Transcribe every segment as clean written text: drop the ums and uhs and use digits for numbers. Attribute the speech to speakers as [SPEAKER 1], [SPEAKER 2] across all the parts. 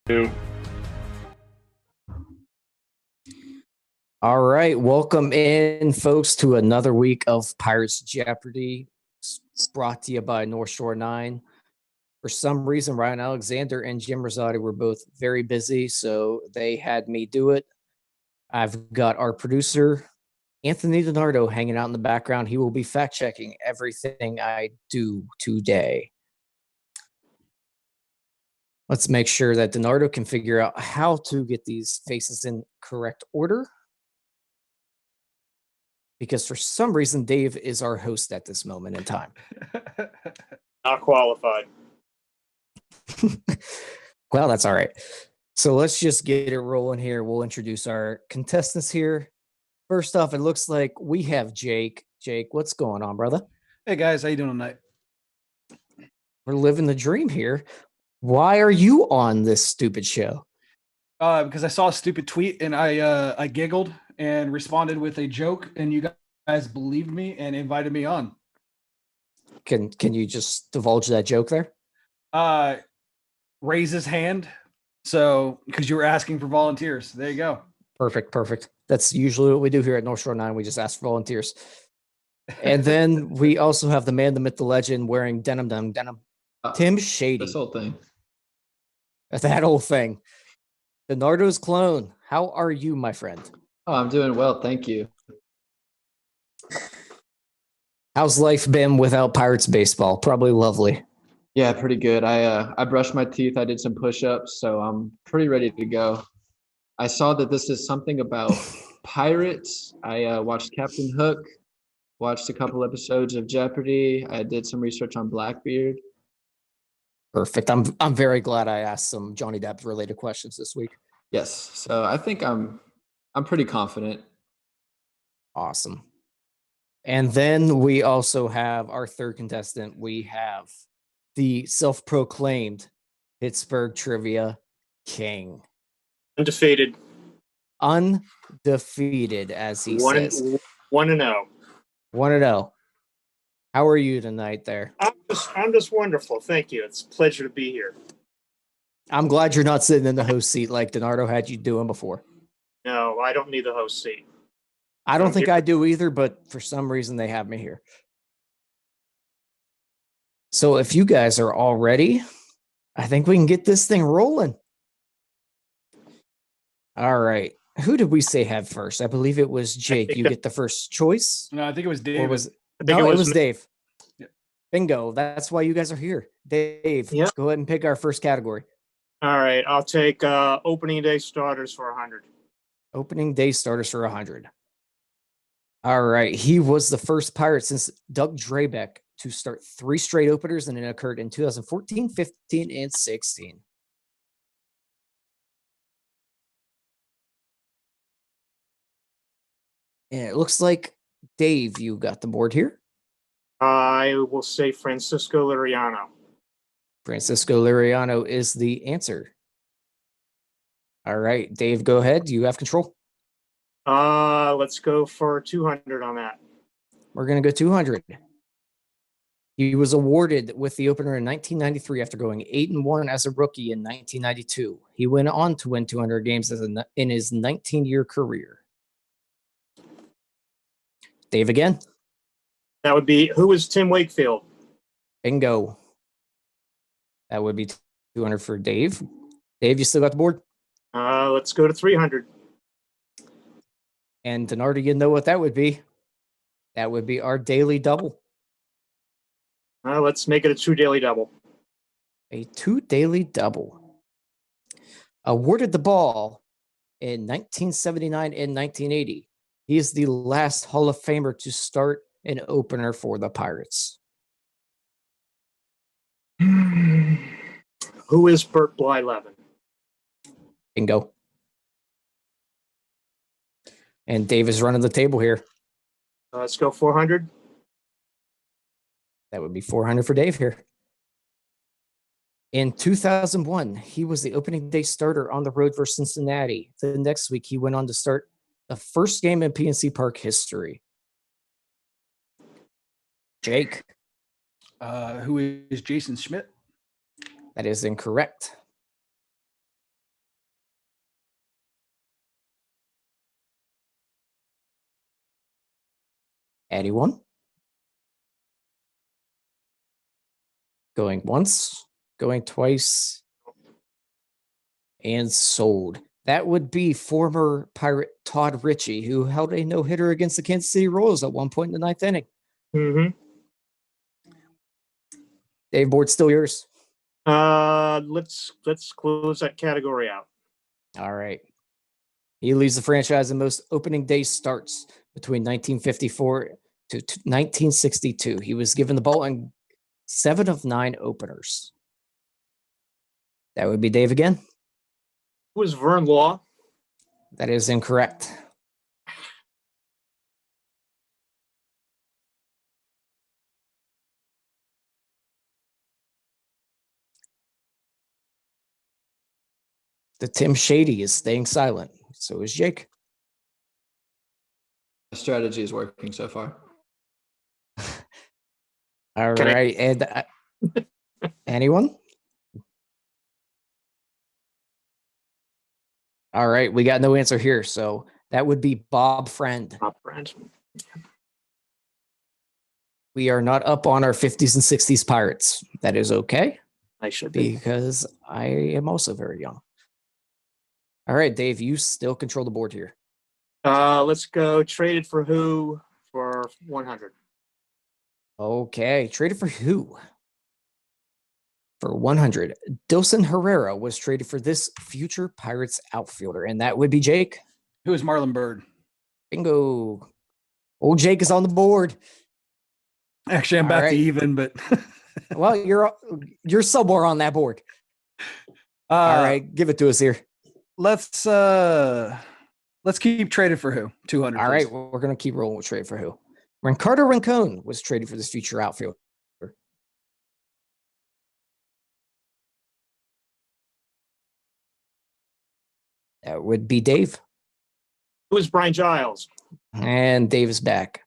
[SPEAKER 1] Two.
[SPEAKER 2] All right, welcome in, folks, to another week of Pirates Jeopardy. It's brought to you by North Shore 9. For some reason, Ryan Alexander and Jim Rosati were both very busy, so they had me do it. I've got our producer, Anthony DiNardo, hanging out in the background. He will be fact-checking everything I do today. Let's make sure that DiNardo can figure out how to get these faces in correct order, because for some reason, Dave is our host at this moment in time.
[SPEAKER 1] Not qualified.
[SPEAKER 2] Well, that's all right. So let's just get it rolling here. We'll introduce our contestants here. First off, it looks like we have Jake. Jake, what's going on, brother?
[SPEAKER 3] Hey, guys. How you doing tonight?
[SPEAKER 2] We're living the dream here. Why are you on this stupid show?
[SPEAKER 3] Because I saw a stupid tweet and I giggled and responded with a joke, and you guys believed me and invited me on.
[SPEAKER 2] Can you just divulge that joke there?
[SPEAKER 3] Raise his hand. So, because you were asking for volunteers. There you go.
[SPEAKER 2] Perfect. That's usually what we do here at North Shore 9. We just ask for volunteers. And then we also have the man, the myth, the legend, wearing denim. Tim Shady.
[SPEAKER 4] This whole thing.
[SPEAKER 2] That whole thing. DiNardo's clone. How are you, my friend?
[SPEAKER 4] Oh, I'm doing well, thank you.
[SPEAKER 2] How's life been without Pirates baseball? Probably lovely.
[SPEAKER 4] Yeah, pretty good. I brushed my teeth. I did some push-ups, so I'm pretty ready to go. I saw that this is something about pirates. I watched Captain Hook, watched a couple episodes of Jeopardy. I did some research on Blackbeard.
[SPEAKER 2] Perfect. I'm very glad I asked some Johnny Depp related questions this week.
[SPEAKER 4] Yes, so I think I'm pretty confident.
[SPEAKER 2] Awesome. And then we also have our third contestant. We have the self-proclaimed Pittsburgh Trivia King.
[SPEAKER 1] Undefeated.
[SPEAKER 2] Undefeated, as he says.
[SPEAKER 1] 1-0.
[SPEAKER 2] 1-0. How are you tonight there?
[SPEAKER 1] I'm just wonderful. Thank you. It's a pleasure to be here.
[SPEAKER 2] I'm glad you're not sitting in the host seat like DiNardo had you doing before.
[SPEAKER 1] No, I don't need the host seat.
[SPEAKER 2] I don't think I do either, but for some reason they have me here. So if you guys are all ready, I think we can get this thing rolling. All right. Who did we say had first? I believe it was Jake. You get the first choice?
[SPEAKER 3] No, I think it was Dave.
[SPEAKER 2] Or was
[SPEAKER 1] I think
[SPEAKER 2] no,
[SPEAKER 1] it was
[SPEAKER 2] Dave.
[SPEAKER 3] Yeah.
[SPEAKER 2] Bingo. That's why you guys are here. Dave,
[SPEAKER 1] Yeah.
[SPEAKER 2] Go ahead and pick our first category.
[SPEAKER 1] All right. I'll take opening day starters for 100.
[SPEAKER 2] Opening day starters for 100. All right. He was the first Pirate since Doug Drabek to start 3 straight openers, and it occurred in 2014, 15, and 16. And it looks like, Dave, you got the board here.
[SPEAKER 1] I will say Francisco Liriano.
[SPEAKER 2] Francisco Liriano is the answer. All right, Dave, go ahead. You have control.
[SPEAKER 1] Let's go for 200 on that.
[SPEAKER 2] We're going to go 200. He was awarded with the opener in 1993 after going 8-1 as a rookie in 1992. He went on to win 200 games in his 19-year career. Dave again.
[SPEAKER 1] That would be, who is Tim Wakefield?
[SPEAKER 2] Bingo. That would be 200 for Dave. Dave, you still got the board?
[SPEAKER 1] Let's go to 300.
[SPEAKER 2] And DiNardo, you know what that would be? That would be our daily double.
[SPEAKER 1] Let's make it a 2 daily double.
[SPEAKER 2] A 2 daily double. Awarded the ball in 1979 and 1980. He is the last Hall of Famer to start an opener for the Pirates.
[SPEAKER 1] Who is Bert Blyleven?
[SPEAKER 2] Bingo. And Dave is running the table here.
[SPEAKER 1] Let's go 400.
[SPEAKER 2] That would be 400 for Dave here. In 2001, he was the opening day starter on the road for Cincinnati. The next week, he went on to start the first game in PNC Park history. Jake.
[SPEAKER 3] Who is Jason Schmidt?
[SPEAKER 2] That is incorrect. Anyone? Going once, going twice, and sold. That would be former Pirate Todd Ritchie, who held a no-hitter against the Kansas City Royals at one point in the ninth inning.
[SPEAKER 1] Mm-hmm.
[SPEAKER 2] Dave, board's still yours.
[SPEAKER 1] Let's close that category out.
[SPEAKER 2] All right. He leads the franchise in most opening day starts between 1954 to 1962. He was given the ball in 7 of 9 openers. That would be Dave again.
[SPEAKER 1] Who was Vern Law?
[SPEAKER 2] That is incorrect. The Tim Shady is staying silent. So is Jake.
[SPEAKER 4] The strategy is working so far.
[SPEAKER 2] All right. And anyone? All right. We got no answer here. So that would be Bob Friend.
[SPEAKER 1] Bob Friend.
[SPEAKER 2] We are not up on our 50s and 60s Pirates. That is okay
[SPEAKER 1] I should be.
[SPEAKER 2] because I am also very young. All right, Dave, you still control the board here.
[SPEAKER 1] Let's go. Traded for who for 100?
[SPEAKER 2] Okay, traded for who? For 100. Dilson Herrera was traded for this future Pirates outfielder, and that would be Jake.
[SPEAKER 3] Who is Marlon Byrd?
[SPEAKER 2] Bingo. Old Jake is on the board.
[SPEAKER 3] Actually, I'm
[SPEAKER 2] All
[SPEAKER 3] back
[SPEAKER 2] right.
[SPEAKER 3] to even, but
[SPEAKER 2] Well, you're somewhere on that board. All right, give it to us here.
[SPEAKER 3] Let's keep traded for who? 200.
[SPEAKER 2] All
[SPEAKER 3] please.
[SPEAKER 2] right, we're going to keep rolling with trade for who? Ricardo Rincon was traded for this future outfielder. That would be Dave.
[SPEAKER 1] Who is Brian Giles?
[SPEAKER 2] And Dave is back.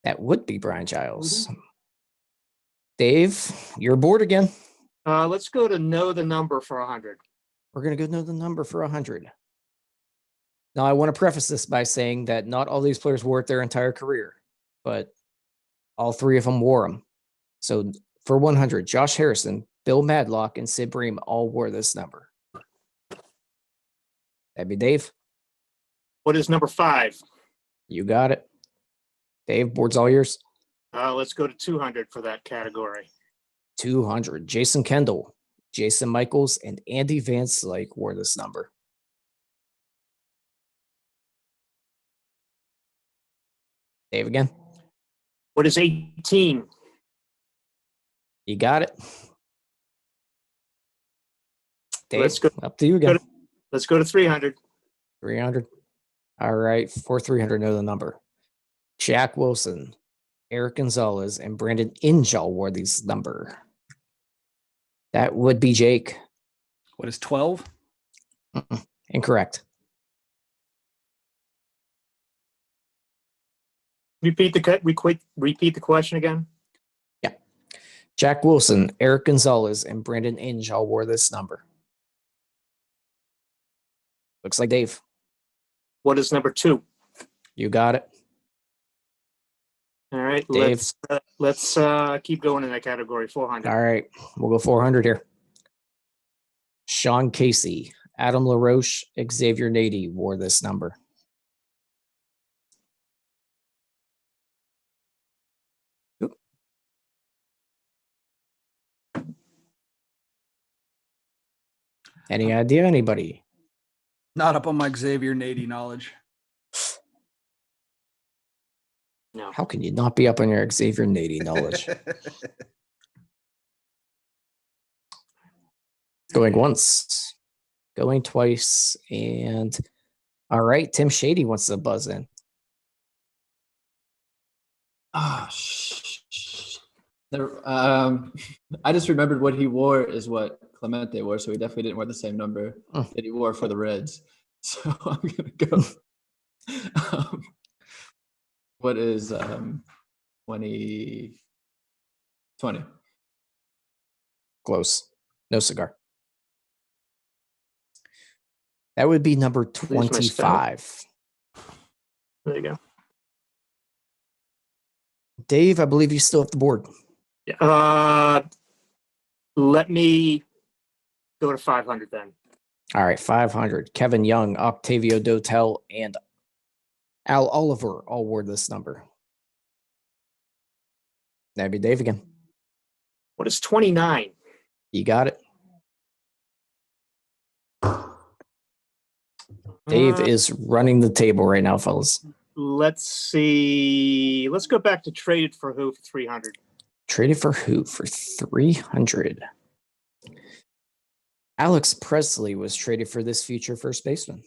[SPEAKER 2] That would be Brian Giles. Dave, you're bored again.
[SPEAKER 1] Let's go to know the number for 100.
[SPEAKER 2] We're going to go know the number for 100. Now, I want to preface this by saying that not all these players wore it their entire career, but all 3 of them wore them. So for 100, Josh Harrison, Bill Madlock, and Sid Bream all wore this number. That'd be Dave.
[SPEAKER 1] What is number 5?
[SPEAKER 2] You got it. Dave, board's all yours.
[SPEAKER 1] Let's go to 200 for that category.
[SPEAKER 2] 200. Jason Kendall, Jason Michaels, and Andy Van Slyke wore this number. Dave again.
[SPEAKER 1] What is 18?
[SPEAKER 2] You got it. Dave,
[SPEAKER 1] Let's go-
[SPEAKER 2] up to you again.
[SPEAKER 1] Let's go to 300.
[SPEAKER 2] 300. All right. For 300, know the number. Jack Wilson, Erik Gonzalez, and Brandon Inge wore these number. That would be Jake.
[SPEAKER 3] What is 12?
[SPEAKER 2] Incorrect.
[SPEAKER 1] Repeat the question again.
[SPEAKER 2] Yeah. Jack Wilson, Erik Gonzalez, and Brandon Inge wore this number. Looks like Dave.
[SPEAKER 1] What is number 2?
[SPEAKER 2] You got it.
[SPEAKER 1] All right.
[SPEAKER 2] Dave.
[SPEAKER 1] Let's keep going in that category. 400.
[SPEAKER 2] All right. We'll go 400 here. Sean Casey, Adam LaRoche, Xavier Nady wore this number. Oop. Any idea? Anybody?
[SPEAKER 3] Not up on my Xavier Nady knowledge.
[SPEAKER 1] No.
[SPEAKER 2] How can you not be up on your Xavier Nady knowledge? Going once, going twice, and all right, Tim Shady wants to buzz in.
[SPEAKER 4] Ah, I just remembered what he wore is what Clemente wore, so he definitely didn't wear the same number that he wore for the Reds. So I'm gonna go. What is 20?
[SPEAKER 2] Close. No cigar. That would be number
[SPEAKER 1] my stomach.
[SPEAKER 2] 25.
[SPEAKER 1] There you go.
[SPEAKER 2] Dave, I believe you still have the board.
[SPEAKER 1] Let me go to 500 then.
[SPEAKER 2] All right, 500. Kevin Young, Octavio Dotel, and Al Oliver all wore this number. That'd be Dave again.
[SPEAKER 1] What is 29?
[SPEAKER 2] You got it. Dave is running the table right now, fellas.
[SPEAKER 1] Let's see. Let's go back to traded for who for 300.
[SPEAKER 2] Traded for who for 300? Alex Presley was traded for this future first baseman.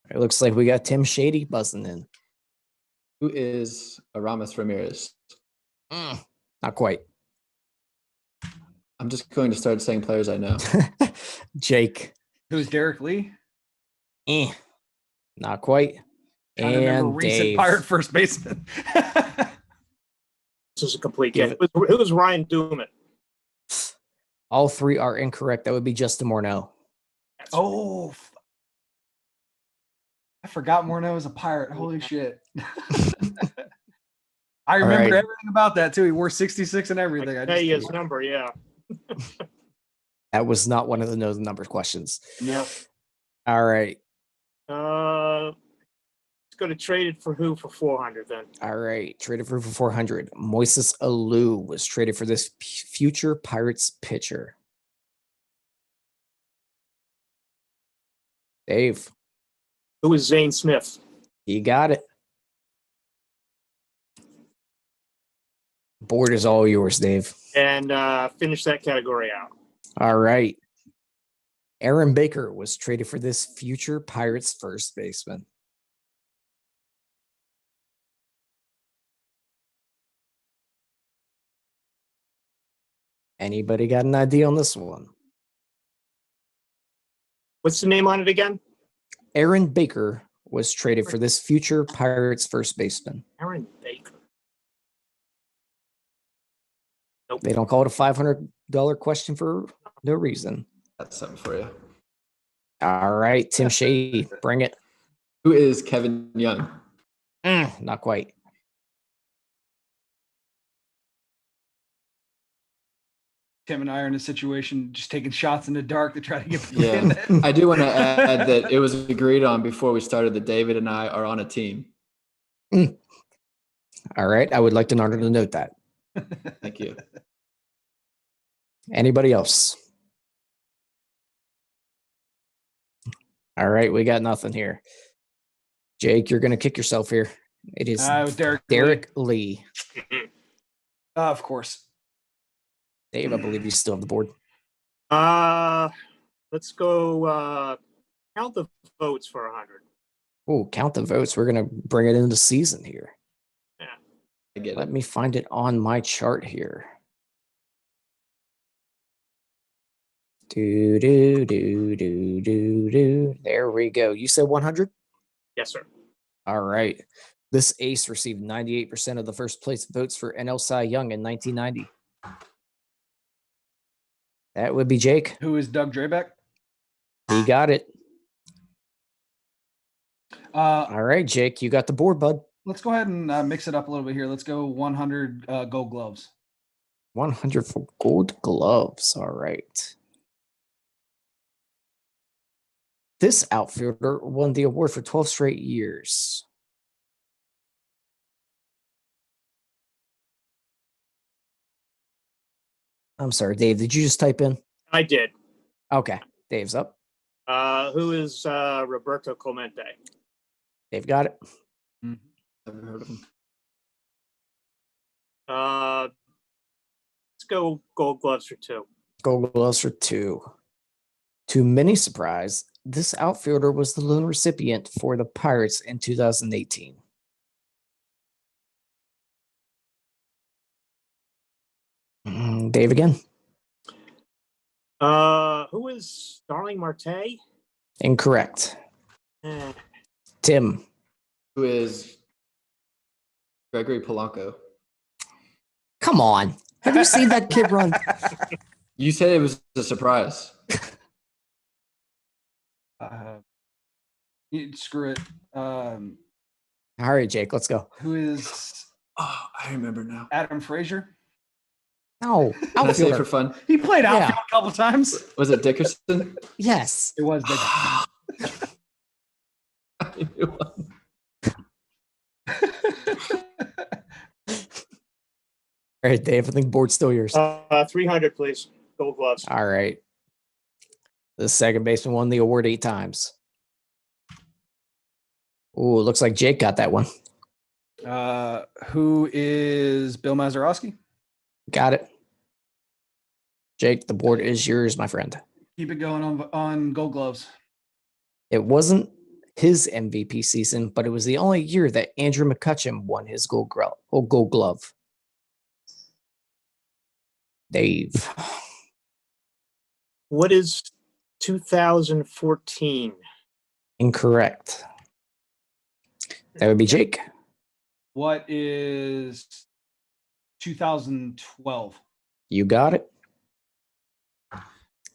[SPEAKER 2] It looks like we got Tim Shady buzzing in.
[SPEAKER 4] Who is Aramis Ramirez?
[SPEAKER 2] Not quite.
[SPEAKER 4] I'm just going to start saying players I know.
[SPEAKER 2] Jake.
[SPEAKER 3] Who's Derek Lee?
[SPEAKER 2] Not quite.
[SPEAKER 3] I remember
[SPEAKER 2] And
[SPEAKER 3] recent
[SPEAKER 2] Dave.
[SPEAKER 3] Pirate first baseman.
[SPEAKER 1] This is a complete
[SPEAKER 2] Give
[SPEAKER 1] game. Who was Ryan Duman?
[SPEAKER 2] All three are incorrect. That would be Justin Morneau.
[SPEAKER 3] Oh, I forgot Morneau was a Pirate. Holy shit. I remember
[SPEAKER 2] right.
[SPEAKER 3] everything about that too. He wore 66 and everything. I
[SPEAKER 1] Hey, his
[SPEAKER 3] just,
[SPEAKER 1] number, yeah.
[SPEAKER 2] That was not one of the no numbers questions.
[SPEAKER 3] Yep.
[SPEAKER 2] All right.
[SPEAKER 1] Let's go to traded for who for 400 then.
[SPEAKER 2] All right. Traded for 400. Moises Alou was traded for this future Pirates pitcher. Dave.
[SPEAKER 1] Who is Zane Smith?
[SPEAKER 2] You got it. Board is all yours, Dave.
[SPEAKER 1] And finish that category out.
[SPEAKER 2] All right. Aaron Baker was traded for this future Pirates first baseman. Anybody got an idea on this one?
[SPEAKER 1] What's the name on it again?
[SPEAKER 2] Aaron Baker was traded for this future Pirates first baseman.
[SPEAKER 1] Aaron Baker. Nope.
[SPEAKER 2] They don't call it a $500 question for no reason.
[SPEAKER 4] That's something for you.
[SPEAKER 2] All right, Tim Shady, bring it.
[SPEAKER 4] Who is Kevin Young?
[SPEAKER 2] Not quite.
[SPEAKER 3] Tim and I are in a situation just taking shots in the dark to try to get the
[SPEAKER 4] Yeah.
[SPEAKER 3] win.
[SPEAKER 4] I do want to add that it was agreed on before we started that David and I are on a team.
[SPEAKER 2] All right, I would like to honor to note that.
[SPEAKER 4] Thank you.
[SPEAKER 2] Anybody else? All right, we got nothing here. Jake, you're going to kick yourself here. It is
[SPEAKER 3] It was Derek.
[SPEAKER 2] Derek Lee.
[SPEAKER 3] Of course.
[SPEAKER 2] Dave, I believe you still have the board.
[SPEAKER 1] Let's go count the votes for 100.
[SPEAKER 2] Oh, count the votes. We're going to bring it into season here.
[SPEAKER 4] I get
[SPEAKER 2] Let
[SPEAKER 4] it.
[SPEAKER 2] me find it on my chart here. Do, do, do, do, do, do. There we go. You said 100?
[SPEAKER 1] Yes, sir.
[SPEAKER 2] All right. This ace received 98% of the first place votes for NL Cy Young in 1990. That would be Jake.
[SPEAKER 3] Who is Doug Drabek?
[SPEAKER 2] He got it.
[SPEAKER 3] Uh,
[SPEAKER 2] All right, Jake, you got the board, bud.
[SPEAKER 3] let's go ahead and mix it up a little bit here. Let's go 100 gold gloves.
[SPEAKER 2] 100 for gold gloves. All right. This outfielder won the award for 12 straight years. I'm sorry, Dave, did you just type in?
[SPEAKER 1] I did.
[SPEAKER 2] Okay, Dave's up.
[SPEAKER 1] Who is Roberto Clemente?
[SPEAKER 2] Dave got it.
[SPEAKER 4] Never heard of him.
[SPEAKER 1] Let's go gold gloves for 2.
[SPEAKER 2] Gold gloves for 2. To many surprise, this outfielder was the lone recipient for the Pirates in 2018. Dave again.
[SPEAKER 1] Who is Starling Marte?
[SPEAKER 2] Incorrect.
[SPEAKER 1] Eh,
[SPEAKER 2] Tim.
[SPEAKER 4] Who is Gregory Polanco?
[SPEAKER 2] Come on. Have you seen that kid run?
[SPEAKER 4] You said it was a surprise.
[SPEAKER 3] Screw it.
[SPEAKER 2] All right, Jake, let's go.
[SPEAKER 3] Who is
[SPEAKER 4] Oh, I remember now.
[SPEAKER 3] Adam Frazier?
[SPEAKER 2] No,
[SPEAKER 4] Can I say it
[SPEAKER 2] outfielder.
[SPEAKER 4] for fun?
[SPEAKER 3] He played
[SPEAKER 2] Yeah.
[SPEAKER 3] outfield a couple times.
[SPEAKER 4] Was it Dickerson?
[SPEAKER 2] Yes.
[SPEAKER 3] It was.
[SPEAKER 4] I knew it.
[SPEAKER 2] All right, Dave, I think board's still yours.
[SPEAKER 1] 300, please. Gold gloves.
[SPEAKER 2] All right. The second baseman won the award 8 times. Ooh, looks like Jake got that one.
[SPEAKER 3] Who is Bill Mazeroski?
[SPEAKER 2] Got it. Jake, the board is yours, my friend.
[SPEAKER 3] Keep it going on Gold Gloves.
[SPEAKER 2] It wasn't his MVP season, but it was the only year that Andrew McCutcheon won his gold glove. Dave.
[SPEAKER 1] What is 2014?
[SPEAKER 2] Incorrect. That would be Jake.
[SPEAKER 3] What is 2012?
[SPEAKER 2] You got it.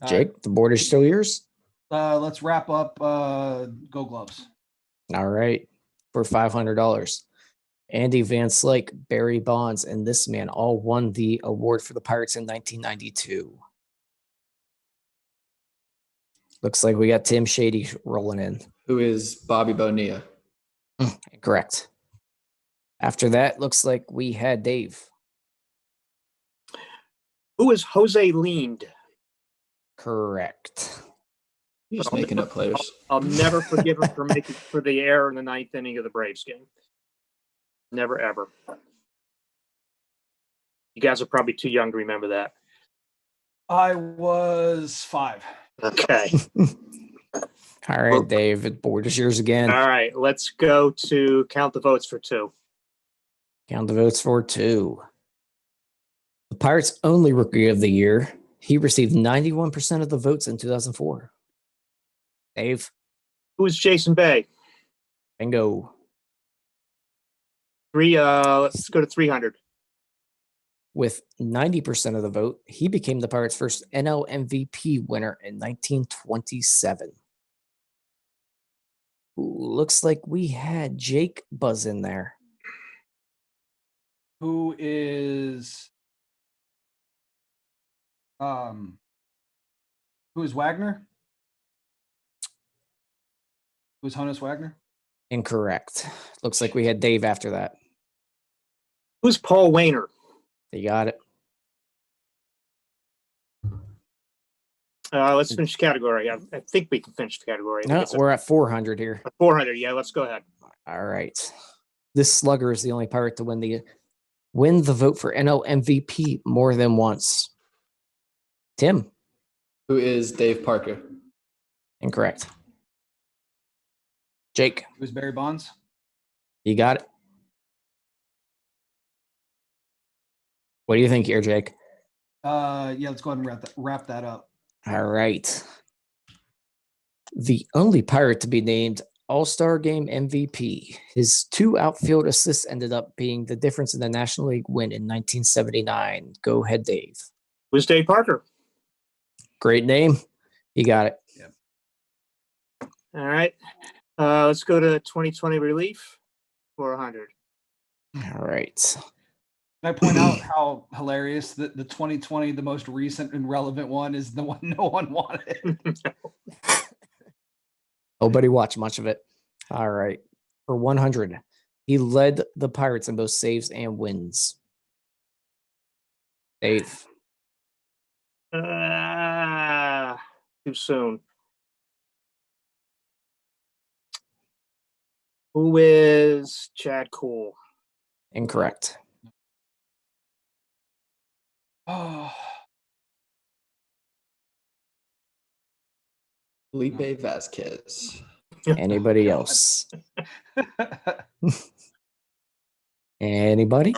[SPEAKER 2] Jake, the board is still yours.
[SPEAKER 3] Let's wrap up Gold Gloves.
[SPEAKER 2] All right. For $500. Andy Van Slyke, Barry Bonds, and this man all won the award for the Pirates in 1992. Looks like we got Tim Shady rolling in.
[SPEAKER 4] Who is Bobby Bonilla?
[SPEAKER 2] Correct. After that, looks like we had Dave.
[SPEAKER 1] Who is Jose Lind?
[SPEAKER 2] Correct.
[SPEAKER 4] You're just making up players.
[SPEAKER 1] I'll never forgive him for the error in the 9th inning of the Braves game. Never, ever. You guys are probably too young to remember that.
[SPEAKER 3] I was 5.
[SPEAKER 1] Okay.
[SPEAKER 2] All right, Dave, the board is yours again.
[SPEAKER 1] All right. Let's go to count the votes for 2.
[SPEAKER 2] Count the votes for 2. The Pirates' only rookie of the year. He received 91% of the votes in 2004. Dave,
[SPEAKER 1] Who is Jason Bay?
[SPEAKER 2] bingo.
[SPEAKER 1] 3. Let's go to 300.
[SPEAKER 2] With 90% of the vote, he became the Pirates' first NL MVP winner in 1927. Ooh, looks like we had Jake buzz in there.
[SPEAKER 3] Who is Wagner? Who's Honus Wagner?
[SPEAKER 2] Incorrect. Looks like we had Dave after that.
[SPEAKER 1] Who's Paul Wainer?
[SPEAKER 2] You got it.
[SPEAKER 1] Let's finish the category. I think we can finish the category. I think
[SPEAKER 2] No,
[SPEAKER 1] it's
[SPEAKER 2] we're at 400 here.
[SPEAKER 1] 400. Yeah, let's go ahead.
[SPEAKER 2] All right. This slugger is the only Pirate to win the vote for NL MVP more than once. Tim,
[SPEAKER 4] Who is Dave Parker?
[SPEAKER 2] incorrect. Jake,
[SPEAKER 3] Who's Barry Bonds?
[SPEAKER 2] you got it. What do you think here, Jake?
[SPEAKER 3] Yeah, let's go ahead and wrap that up.
[SPEAKER 2] All right. The only Pirate to be named All-Star Game MVP. His 2 outfield assists ended up being the difference in the National League win in 1979. Go ahead, Dave.
[SPEAKER 1] Who's Dave Parker?
[SPEAKER 2] Great name. You got it.
[SPEAKER 1] All right. Let's go to 2020 relief. 400.
[SPEAKER 2] All right.
[SPEAKER 3] Can I point out how hilarious that the 2020, the most recent and relevant one, is the one no one wanted?
[SPEAKER 2] Nobody watched much of it. All right. For 100, he led the Pirates in both saves and wins. Dave.
[SPEAKER 1] Too soon. Who is Chad Cool?
[SPEAKER 2] Incorrect.
[SPEAKER 3] Oh,
[SPEAKER 4] Felipe Vasquez.
[SPEAKER 2] Anybody else? Anybody?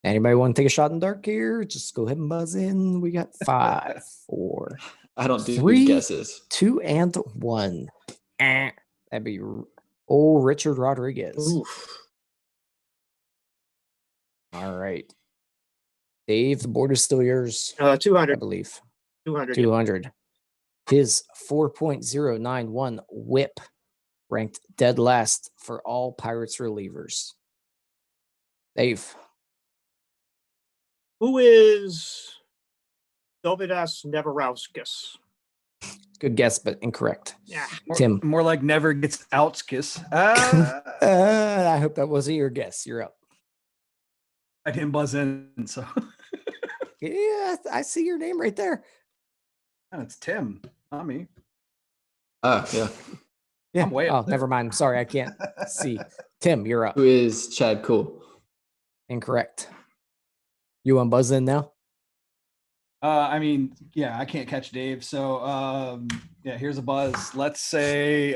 [SPEAKER 2] Anybody want to take a shot in the dark here? Just go ahead and buzz in. We got 5, 4,
[SPEAKER 4] I don't do
[SPEAKER 2] 3,
[SPEAKER 4] guesses.
[SPEAKER 2] 2, and 1. That'd be old Richard Rodriguez.
[SPEAKER 1] Oof.
[SPEAKER 2] All right. Dave, the board is still yours, I
[SPEAKER 1] 200.
[SPEAKER 2] believe.
[SPEAKER 1] 200.
[SPEAKER 2] 200. His 4.091 whip ranked dead last for all Pirates relievers. Dave.
[SPEAKER 1] Who is Dovidas Neverauskas?
[SPEAKER 2] Good guess, but incorrect.
[SPEAKER 1] Yeah.
[SPEAKER 2] Tim.
[SPEAKER 3] More like never gets outskis.
[SPEAKER 2] I hope that wasn't your guess. You're up.
[SPEAKER 3] I didn't buzz in, so
[SPEAKER 2] Yeah, I see your name right there.
[SPEAKER 3] it's Tim, not me.
[SPEAKER 4] Yeah.
[SPEAKER 2] Yeah.
[SPEAKER 3] I'm way up there.
[SPEAKER 2] Never mind. Sorry, I can't see. Tim, you're up.
[SPEAKER 4] Who is Chad Cool?
[SPEAKER 2] Incorrect. You want buzz in now?
[SPEAKER 3] I mean, yeah, I can't catch Dave. So yeah, here's a buzz. Let's say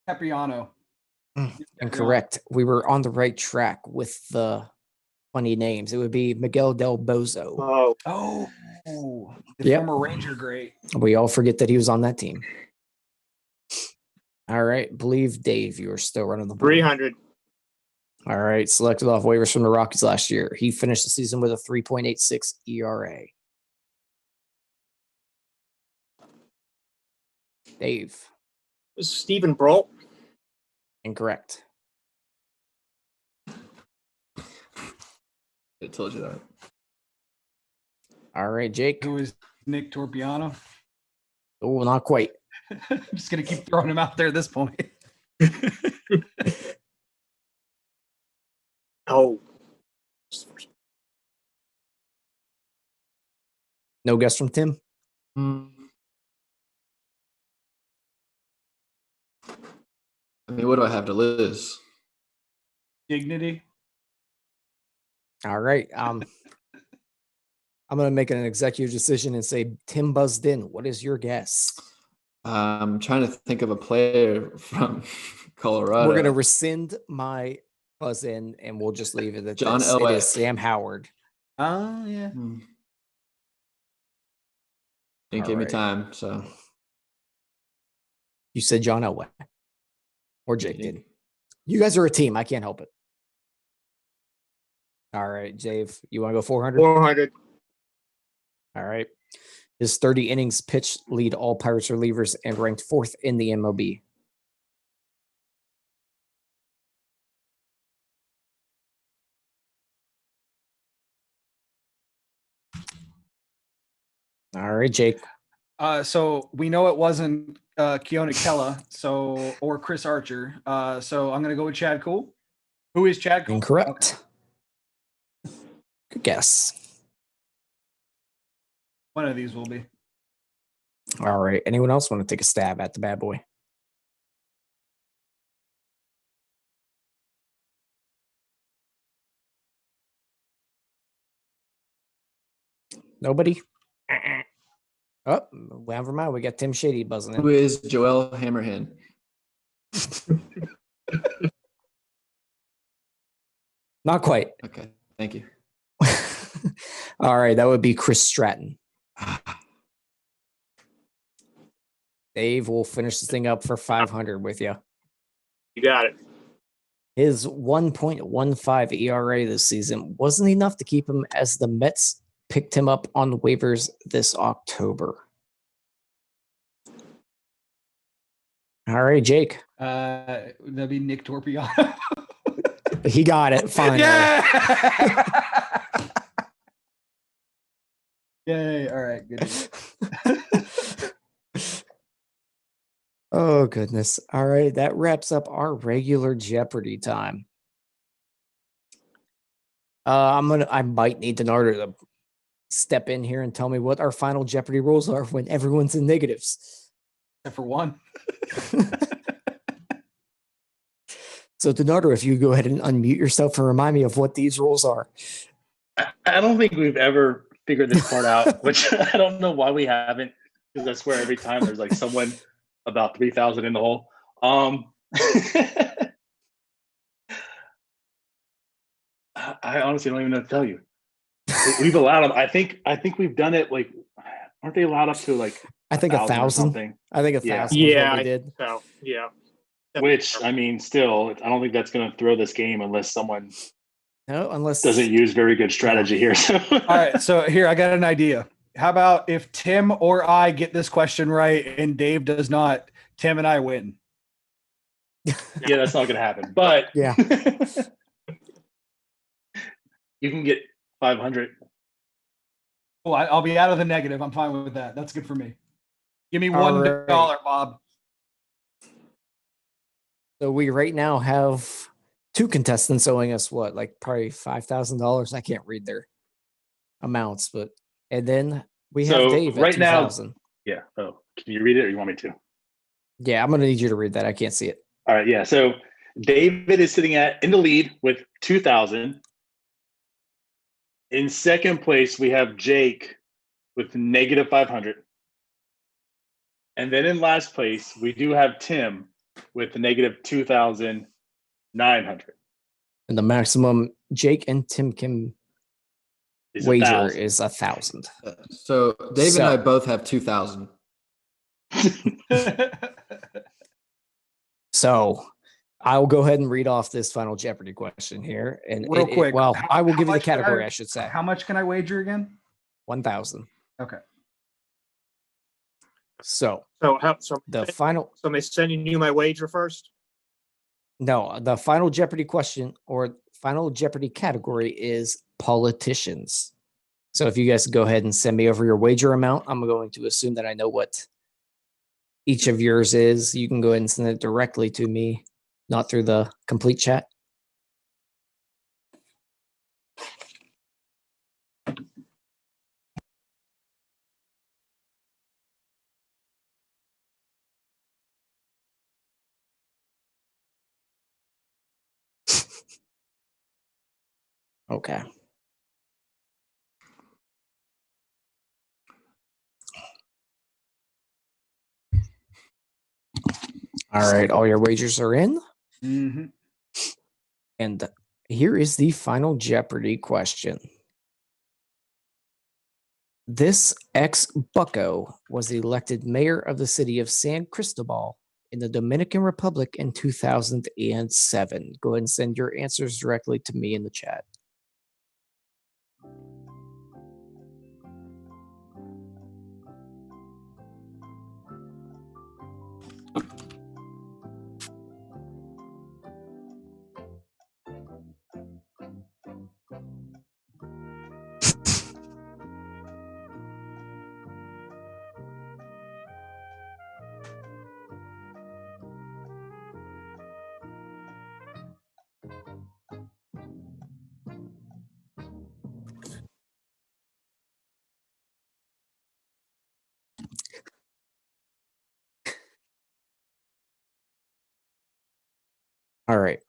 [SPEAKER 3] Capriano.
[SPEAKER 2] Incorrect. We were on the right track with the funny names. It would be Miguel Del Bozo.
[SPEAKER 1] Oh,
[SPEAKER 3] The
[SPEAKER 2] Yep.
[SPEAKER 3] former Ranger great.
[SPEAKER 2] We all forget that he was on that team. All right. Believe Dave, you are still running the board.
[SPEAKER 1] 300.
[SPEAKER 2] All right. Selected off waivers from the Rockies last year. He finished the season with a 3.86 ERA. Dave.
[SPEAKER 1] This is Stephen Brault.
[SPEAKER 2] Incorrect.
[SPEAKER 4] I told you that.
[SPEAKER 2] All right, Jake.
[SPEAKER 3] Who is Nick Torpiano?
[SPEAKER 2] Oh, not quite.
[SPEAKER 3] I'm just gonna keep throwing him out there at this point.
[SPEAKER 1] Oh.
[SPEAKER 2] No guess from Tim?
[SPEAKER 4] I mean, what do I have to lose?
[SPEAKER 3] Dignity.
[SPEAKER 2] All right. I'm going to make an executive decision and say Tim buzzed in. What is your guess?
[SPEAKER 4] I'm trying to think of a player from Colorado.
[SPEAKER 2] We're going to rescind my buzz in and we'll just leave it at
[SPEAKER 4] John
[SPEAKER 2] this. It
[SPEAKER 4] Elway.
[SPEAKER 2] is Sam Howard.
[SPEAKER 3] Oh yeah.
[SPEAKER 4] Didn't give me
[SPEAKER 2] Alright.
[SPEAKER 4] time, so
[SPEAKER 2] You said John Elway. Or Jake did. You guys are a team. I can't help it. All right, Dave, you want to go 400?
[SPEAKER 1] 400.
[SPEAKER 2] All right. His 30 innings pitched lead all Pirates relievers and ranked fourth in the MLB. All right, Jake.
[SPEAKER 3] So we know it wasn't Keone Kela, or Chris Archer. So I'm gonna go with Chad Cool. Who is Chad Cool?
[SPEAKER 2] Incorrect. Good guess.
[SPEAKER 3] One of these will be.
[SPEAKER 2] All right. Anyone else want to take a stab at the bad boy? Nobody? Oh, never mind. We got Tim Shady buzzing
[SPEAKER 4] who
[SPEAKER 2] in.
[SPEAKER 4] is Joel Hammerhand?
[SPEAKER 2] Not quite.
[SPEAKER 4] Okay, thank you.
[SPEAKER 2] All right. That would be Chris Stratton. Dave will finish this thing up for 500 with you.
[SPEAKER 1] You got it.
[SPEAKER 2] His 1.15 ERA this season wasn't enough to keep him as the Mets picked him up on waivers this October. All right, Jake.
[SPEAKER 3] That'd be Nick Torpiano.
[SPEAKER 2] He got it finally.
[SPEAKER 3] Yeah. Yay! All right, good.
[SPEAKER 2] Oh goodness. All right, that wraps up our regular Jeopardy time. I might need Denardo to step in here and tell me what our final Jeopardy rules are when everyone's in negatives.
[SPEAKER 3] Except for one.
[SPEAKER 2] So Denardo, if you go ahead and unmute yourself and remind me of what these rules are.
[SPEAKER 5] I don't think we've ever figured this part out, which I don't know why we haven't, because I swear every time there's like someone about 3,000 in the hole. I honestly don't even know what to tell you. We've allowed them. I think we've done it like Aren't they allowed up to like
[SPEAKER 2] I think
[SPEAKER 5] 1,000 or
[SPEAKER 2] 1,000.
[SPEAKER 5] something?
[SPEAKER 2] I think
[SPEAKER 5] Yeah.
[SPEAKER 2] 1,000 was
[SPEAKER 1] Yeah,
[SPEAKER 2] what we did.
[SPEAKER 1] So yeah.
[SPEAKER 5] Which, I mean, still, I don't think that's going to throw this game unless someone
[SPEAKER 2] No, unless
[SPEAKER 5] doesn't use very good strategy here. So.
[SPEAKER 3] All right, so here I got an idea. How about if Tim or I get this question right and Dave does not, Tim and I win.
[SPEAKER 5] Yeah, that's not going to happen. But
[SPEAKER 2] Yeah.
[SPEAKER 5] you can get 500.
[SPEAKER 3] Well, I'll be out of the negative. I'm fine with that. That's good for me. Give me
[SPEAKER 2] All
[SPEAKER 3] $1,
[SPEAKER 2] right.
[SPEAKER 3] Bob.
[SPEAKER 2] So we right now have 2 contestants owing us what, like probably $5,000. I can't read their amounts, but and then we have
[SPEAKER 5] So
[SPEAKER 2] Dave
[SPEAKER 5] right
[SPEAKER 2] at
[SPEAKER 5] now-
[SPEAKER 2] 2,000.
[SPEAKER 5] Yeah. Oh, can you read it or you want me to?
[SPEAKER 2] Yeah, I'm gonna need you to read that. I can't see it.
[SPEAKER 5] All right. Yeah. So David is sitting in the lead with 2,000. In second place, we have Jake with negative 500. And then in last place, we do have Tim with negative 2,900.
[SPEAKER 2] And the maximum Jake and Tim can
[SPEAKER 5] Is
[SPEAKER 2] wager
[SPEAKER 5] 1,000.
[SPEAKER 2] is 1,000.
[SPEAKER 4] So Dave
[SPEAKER 2] So-
[SPEAKER 4] and I both have 2,000.
[SPEAKER 2] So I'll go ahead and read off this final Jeopardy question here. And
[SPEAKER 3] Real quick,
[SPEAKER 2] well, I will
[SPEAKER 3] how
[SPEAKER 2] give you the
[SPEAKER 3] much can
[SPEAKER 2] category, I should say.
[SPEAKER 3] How much can I wager again?
[SPEAKER 2] 1,000.
[SPEAKER 3] Okay.
[SPEAKER 2] So
[SPEAKER 1] So
[SPEAKER 2] the final
[SPEAKER 1] so they sending you my wager first?
[SPEAKER 2] No, the final Jeopardy question or final Jeopardy category is politicians. So if you guys go ahead and send me over your wager amount, I'm going to assume that I know what each of yours is. You can go ahead and send it directly to me, not through the complete chat. Okay. All right, all your wagers are in.
[SPEAKER 3] Mm-hmm.
[SPEAKER 2] And here is the final Jeopardy question. This ex-Bucco was elected mayor of the city of San Cristobal in the Dominican Republic in 2007. Go ahead and send your answers directly to me in the chat. All right.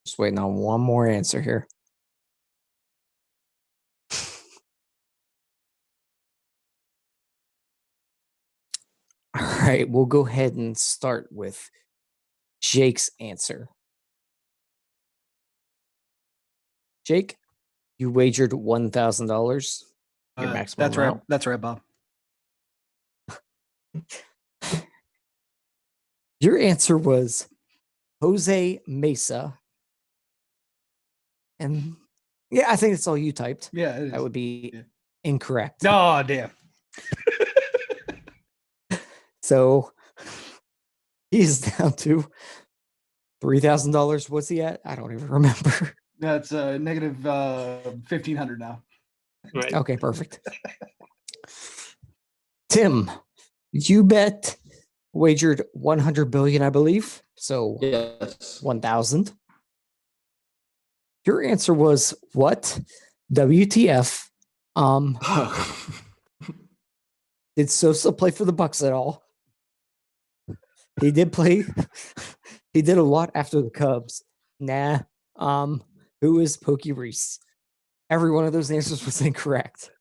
[SPEAKER 2] Just waiting on one more answer here. All right, we'll go ahead and start with Jake's answer. Jake, you wagered $1,000. Your maximum
[SPEAKER 3] That's right.
[SPEAKER 2] amount.
[SPEAKER 3] That's right, Bob.
[SPEAKER 2] Your answer was Jose Mesa. And yeah, I think that's all you typed.
[SPEAKER 3] Yeah, it is.
[SPEAKER 2] That would be
[SPEAKER 3] Yeah.
[SPEAKER 2] incorrect.
[SPEAKER 3] Oh, damn.
[SPEAKER 2] So he's down to $3,000. What's he at? I don't even remember.
[SPEAKER 3] That's negative 1,500 now.
[SPEAKER 1] Right.
[SPEAKER 2] Okay, perfect. Tim, you bet wagered 100 billion, I believe. So
[SPEAKER 4] Yes.
[SPEAKER 2] 1,000. Your answer was what? WTF? Did Sosa play for the Bucks at all? He did play. He did a lot after the Cubs. Nah. Who is Pokey Reese? Every one of those answers was incorrect.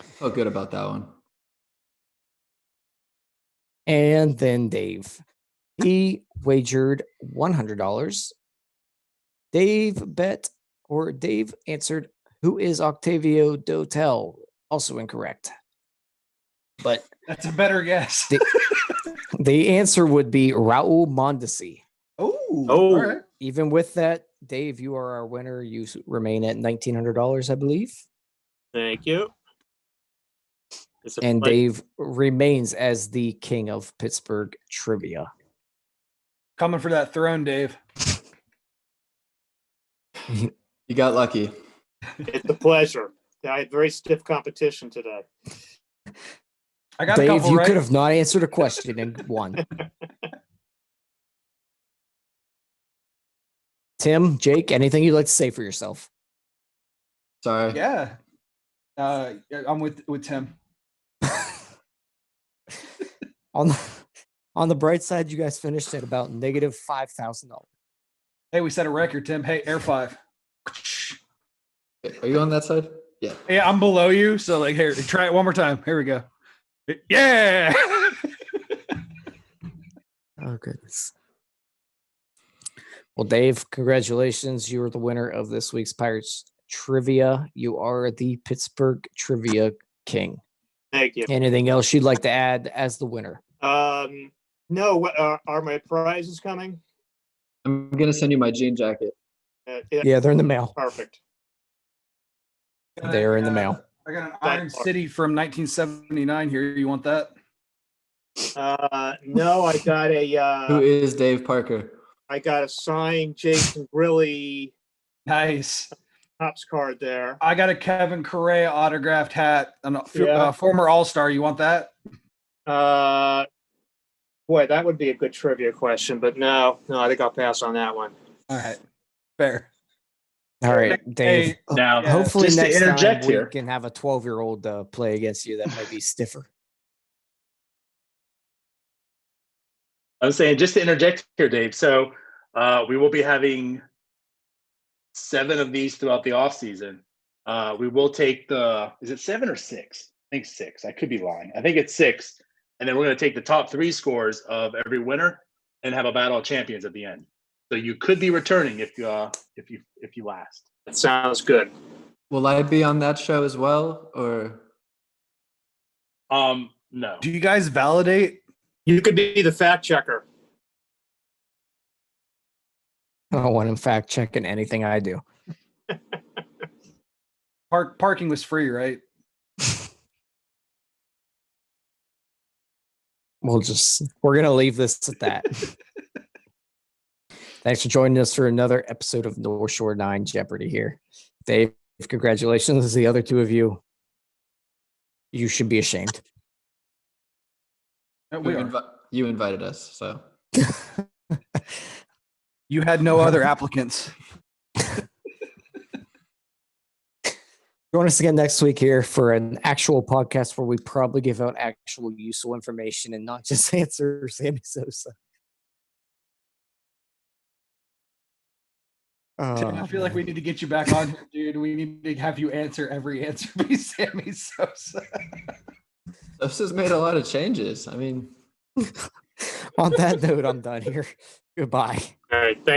[SPEAKER 4] Felt good about that one.
[SPEAKER 2] And then Dave. He wagered $100. Dave answered, who is Octavio Doyle? Also incorrect. But
[SPEAKER 3] That's a better guess.
[SPEAKER 2] the answer would be Raul Mondesi.
[SPEAKER 3] Oh,
[SPEAKER 1] Oh.
[SPEAKER 3] all right.
[SPEAKER 2] Even with that, Dave, you are our winner. You remain at $1,900, I believe.
[SPEAKER 1] Thank you.
[SPEAKER 2] And Dave remains as the king of Pittsburgh trivia.
[SPEAKER 3] Coming for that throne, Dave.
[SPEAKER 4] You got lucky.
[SPEAKER 1] It's a pleasure. I had very stiff competition today.
[SPEAKER 3] I got a
[SPEAKER 2] Dave,
[SPEAKER 3] couple
[SPEAKER 2] you
[SPEAKER 3] right.
[SPEAKER 2] could have not answered a question and won. Tim, Jake, anything you'd like to say for yourself?
[SPEAKER 4] Sorry.
[SPEAKER 3] Yeah. I'm with Tim.
[SPEAKER 2] On the bright side, you guys finished at about negative $5,000.
[SPEAKER 3] Hey, we set a record, Tim. Hey, Air 5.
[SPEAKER 4] Are you on that side? Yeah.
[SPEAKER 3] Yeah, I'm below you. So, like, here, try it one more time. Here we go. Yeah.
[SPEAKER 2] Oh, goodness. Well, Dave, congratulations. You are the winner of this week's Pirates Trivia. You are the Pittsburgh Trivia King.
[SPEAKER 1] Thank you.
[SPEAKER 2] Anything else you'd like to add as the winner?
[SPEAKER 1] No, what are my prizes coming?
[SPEAKER 4] I'm going to send you my jean jacket.
[SPEAKER 2] Yeah, they're in the mail.
[SPEAKER 1] Perfect.
[SPEAKER 2] They're in the mail.
[SPEAKER 3] I got an Iron City from 1979 here. You want that?
[SPEAKER 1] No, I got
[SPEAKER 4] Who is Dave Parker?
[SPEAKER 1] I got a signed Jason Grilly
[SPEAKER 3] Nice.
[SPEAKER 1] Topps card there.
[SPEAKER 3] I got a Kevin Correa autographed hat.
[SPEAKER 1] Yeah.
[SPEAKER 3] Former All-Star. You want that?
[SPEAKER 1] Boy, that would be a good trivia question, but no, I think I'll pass on that one.
[SPEAKER 3] All right. Fair.
[SPEAKER 2] All right, Dave.
[SPEAKER 3] Hey,
[SPEAKER 5] Now,
[SPEAKER 2] Hopefully
[SPEAKER 5] just to
[SPEAKER 2] next
[SPEAKER 5] interject
[SPEAKER 2] time
[SPEAKER 5] here.
[SPEAKER 2] we can have a 12-year-old play against you that might be stiffer.
[SPEAKER 5] I'm saying just to interject here, Dave. So we will be having 7 of these throughout the off season. We will take is it 7 or 6? I think 6. I could be lying. I think it's 6. And then we're going to take the top 3 scores of every winner and have a battle of champions at the end. So you could be returning if you last.
[SPEAKER 1] That sounds good.
[SPEAKER 4] Will I be on that show as well, or?
[SPEAKER 5] No.
[SPEAKER 3] do you guys validate?
[SPEAKER 1] You could be the fact checker.
[SPEAKER 2] I don't want him fact checking anything I do.
[SPEAKER 3] Parking was free, right?
[SPEAKER 2] We're going to leave this at that. Thanks for joining us for another episode of North Shore 9 Jeopardy here. Dave, congratulations. The other 2 of you, you should be ashamed.
[SPEAKER 3] We are.
[SPEAKER 4] You invited us, so.
[SPEAKER 3] You had no other applicants.
[SPEAKER 2] Join us again next week here for an actual podcast where we probably give out actual useful information and not just answer Sammy Sosa.
[SPEAKER 3] Tim, I feel like we need to get you back on here, dude. We need to have you answer every answer be Sammy Sosa.
[SPEAKER 4] Sosa's made a lot of changes. I mean.
[SPEAKER 2] On that note, I'm done here. Goodbye.
[SPEAKER 1] All right, thanks.